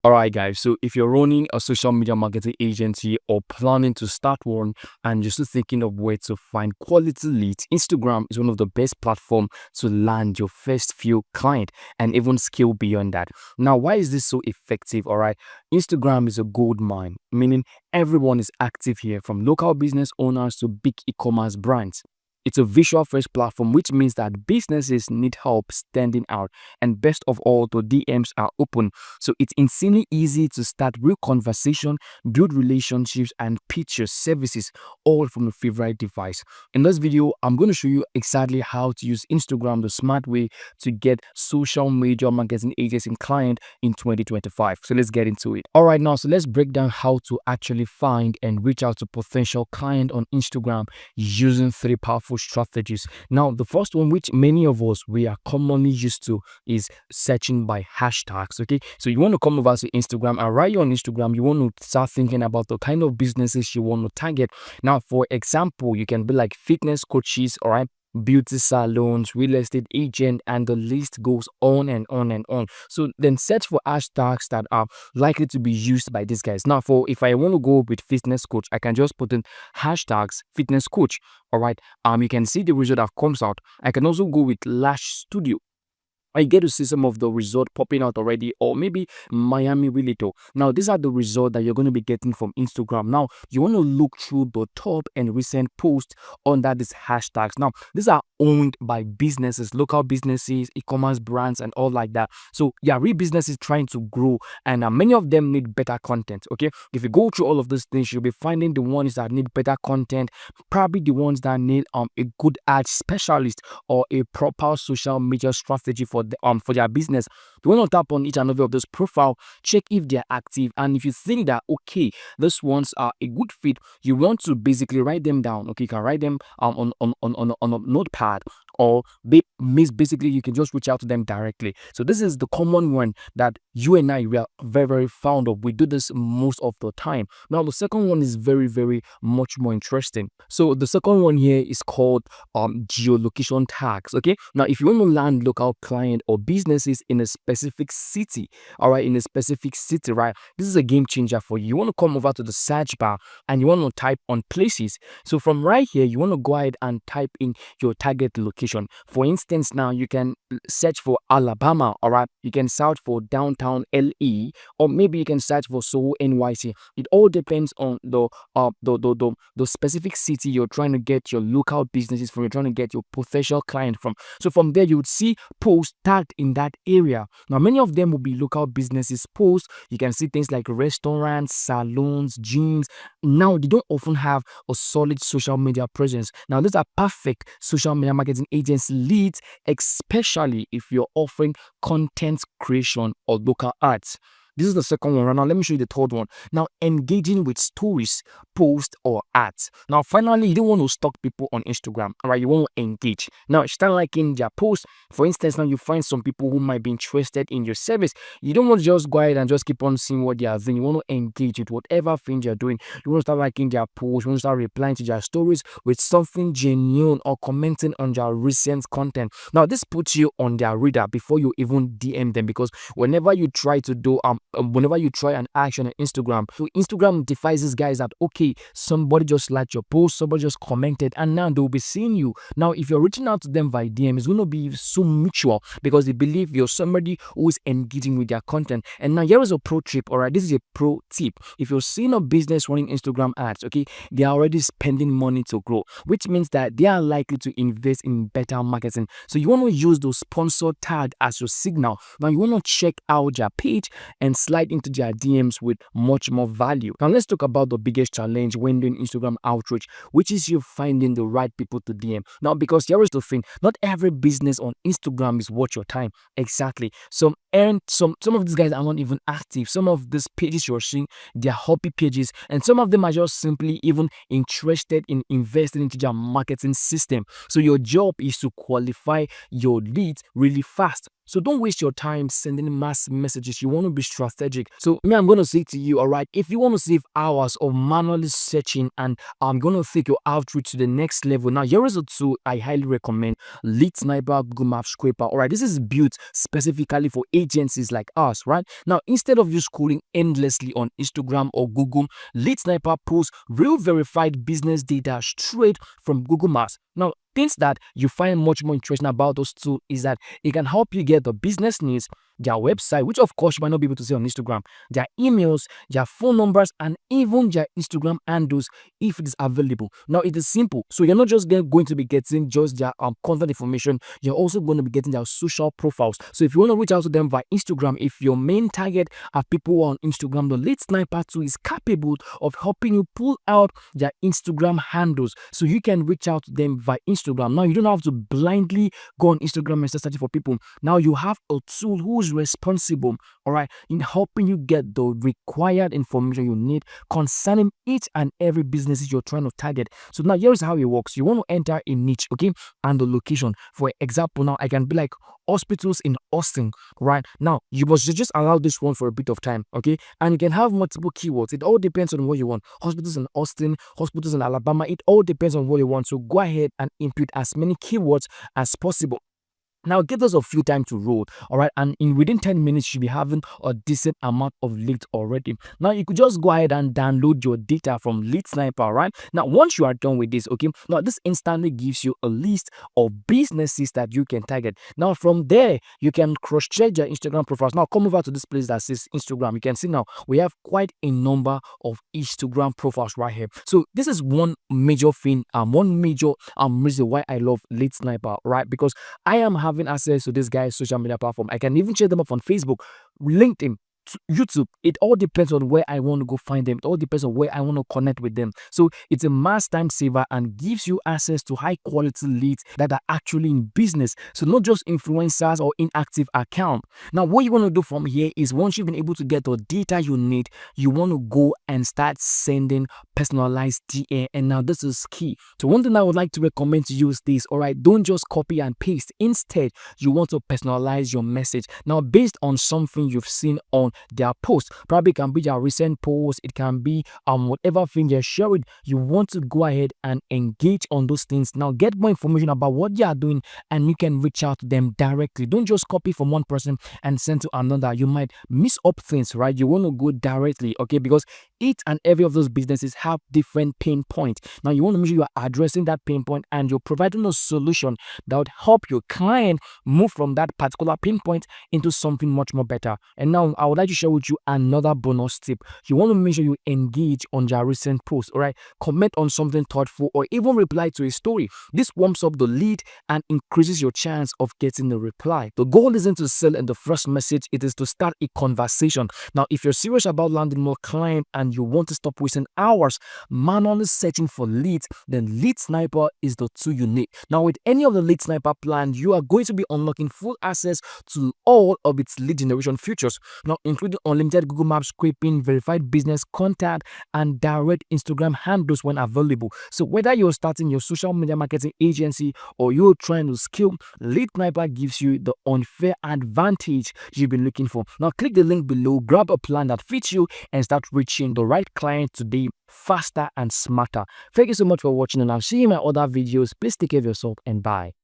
All right, guys. So if you're running a social media marketing agency or planning to start one and you're still thinking of where to find quality leads, Instagram is one of the best platforms to land your first few clients and even scale beyond that. Now, why is this so effective? All right. Instagram is a gold mine, meaning everyone is active here from local business owners to big e-commerce brands. It's a visual first platform, which means that businesses need help standing out. And best of all, the DMs are open, so it's insanely easy to start real conversation, build relationships, and pitch your services all from your favorite device. In this video, I'm going to show you exactly how to use Instagram the smart way to get social media marketing agents and client in 2025. So let's get into it. All right, now, so let's break down how to actually find and reach out to potential client on Instagram using three powerful strategies. Now, the first one, which many of us we are commonly used to, is searching by hashtags. Okay, so you want to come over to Instagram, and right here on Instagram, you want to start thinking about the kind of businesses you want to target. Now, for example, you can be like fitness coaches, all right, beauty salons, real estate agent, and the list goes on and on and on. So then search for hashtags that are likely to be used by these guys. Now, for if I want to go with fitness coach, I can just put in hashtags fitness coach. All right. You can see the result that comes out. I can also go with lash studio. I get to see some of the result popping out already, or maybe Miami Realtor. Now, these are the results that you're going to be getting from Instagram. Now, you want to look through the top and recent posts under these hashtags. Now, these are owned by businesses, local businesses, e-commerce brands, and all like that. So, yeah, real businesses trying to grow, and many of them need better content. Okay, if you go through all of these things, you'll be finding the ones that need better content, probably the ones that need a good ad specialist or a proper social media strategy for their business. You want to tap on each and every of those profile, check if they're active, and if you think that okay, these ones are a good fit, you want to basically write them down. Okay, you can write them on a notepad, or basically you can just reach out to them directly. So this is the common one that you and I we are very fond of. We do this most of the time. Now the second one is very much more interesting. So the second one here is called geolocation tags. Okay, now if you want to land local client or businesses in a specific city, all right, in a specific city, right, this is a game changer for you. You want to come over to the search bar and you want to type on places. So from right here, you want to go ahead and type in your target location. For instance, now you can search for Alabama, all right, you can search for downtown LE, or maybe you can search for Seoul NYC. It all depends on the specific city you're trying to get your local businesses from, you're trying to get your potential client from. So from there, you would see posts tagged in that area. Now, many of them will be local businesses posts. You can see things like restaurants, salons, gyms. Now, they don't often have a solid social media presence. Now, these are perfect social media marketing agency leads, especially if you're offering content creation or local ads. This is the second one. Right now, let me show you the third one. Now, engaging with stories, posts, or ads. Now, finally, you don't want to stalk people on Instagram. All right, you want to engage. Now, start liking their posts. For instance, now you find some people who might be interested in your service. You don't want to just go ahead and just keep on seeing what they are doing. You want to engage with whatever thing they're doing. You want to start liking their posts. You want to start replying to their stories with something genuine or commenting on their recent content. Now, this puts you on their radar before you even DM them, because whenever you try to do whenever you try an action on Instagram, so Instagram defies guys that okay, somebody just liked your post, somebody just commented, and now they'll be seeing you. Now, if you're reaching out to them via DM, it's going to be so mutual because they believe you're somebody who is engaging with their content. And now here is a pro tip. All right, this is a pro tip. If you're seeing a business running Instagram ads, okay, they are already spending money to grow, which means that they are likely to invest in better marketing. So you want to use those sponsor tag as your signal. Now you want to check out their page and slide into their DMs with much more value. Now let's talk about the biggest challenge when doing Instagram outreach, which is you finding the right people to DM. Now, because here is the thing, not every business on Instagram is worth your time. Exactly. Some of these guys are not even active. Some of these pages you're seeing, they're hobby pages, and some of them are just simply even interested in investing into their marketing system. So your job is to qualify your leads really fast. So don't waste your time sending mass messages. You want to be strategic. So me, I'm going to say to you, all right, if you want to save hours of manually searching and I'm going to take your outreach to the next level. Now, here is a tool I highly recommend: Lead Sniper Google Maps Scraper. All right, this is built specifically for agencies like us, right? Now, instead of you scrolling endlessly on Instagram or Google, Lead Sniper pulls real verified business data straight from Google Maps. Now, things that you find much more interesting about those tools is that it can help you get the business needs, their website, which of course you might not be able to see on Instagram, their emails, their phone numbers, and even their Instagram handles if it is available. Now, it is simple. So you're not just going to be getting just their contact information, you're also going to be getting their social profiles. So if you want to reach out to them via Instagram, if your main target are people who are on Instagram, the Lead Sniper tool is capable of helping you pull out their Instagram handles so you can reach out to them via Instagram. Now, you don't have to blindly go on Instagram and start searching for people. Now, you have a tool who's responsible, all right, in helping you get the required information you need concerning each and every business you're trying to target. So now here's how it works. You want to enter a niche, okay, and the location. For example, now I can be like hospitals in Austin, right? Now you must just allow this one for a bit of time, okay, and you can have multiple keywords. It all depends on what you want. Hospitals in Austin, hospitals in Alabama, it all depends on what you want. So go ahead and input as many keywords as possible. Now, give us a few time to roll, all right? And within 10 minutes, you should be having a decent amount of leads already. Now, you could just go ahead and download your data from Lead Sniper, all right? Now, once you are done with this, okay, now this instantly gives you a list of businesses that you can target. Now, from there, you can cross-check your Instagram profiles. Now, come over to this place that says Instagram. You can see now we have quite a number of Instagram profiles right here. So, this is one major thing, one major reason why I love Lead Sniper, right? Because I am having access to this guy's social media platform. I can even check them up on Facebook, LinkedIn, YouTube. It all depends on where I want to go find them. It all depends on where I want to connect with them. So it's a mass time saver and gives you access to high quality leads that are actually in business. So not just influencers or inactive account. Now what you want to do from here is once you've been able to get the data you need, you want to go and start sending personalized DM. And now this is key. So one thing I would like to recommend to you is this, all right, don't just copy and paste. Instead, you want to personalize your message. Now based on something you've seen on their post, probably can be their recent post, it can be whatever thing they're sharing. You want to go ahead and engage on those things. Now get more information about what they are doing and you can reach out to them directly. Don't just copy from one person and send to another. You might miss up things, right? You want to go directly, okay, because each and every of those businesses have different pain points. Now you want to make sure you are addressing that pain point and you're providing a solution that would help your client move from that particular pain point into something much more better. And now I would like to share with you another bonus tip. You want to make sure you engage on their recent post, all right? Comment on something thoughtful or even reply to a story. This warms up the lead and increases your chance of getting a reply. The goal isn't to sell in the first message, it is to start a conversation. Now, if you're serious about landing more clients and you want to stop wasting hours manually searching for leads, then Lead Sniper is the tool you need. Now, with any of the Lead Sniper plan, you are going to be unlocking full access to all of its lead generation features, now including unlimited Google Maps scraping, verified business contact, and direct Instagram handles when available. So whether you're starting your social media marketing agency or you're trying to scale, Lead Sniper gives you the unfair advantage you've been looking for. Now click the link below, grab a plan that fits you, and start reaching the right client today, faster and smarter. Thank you so much for watching, and I'll see you in my other videos. Please take care of yourself and bye.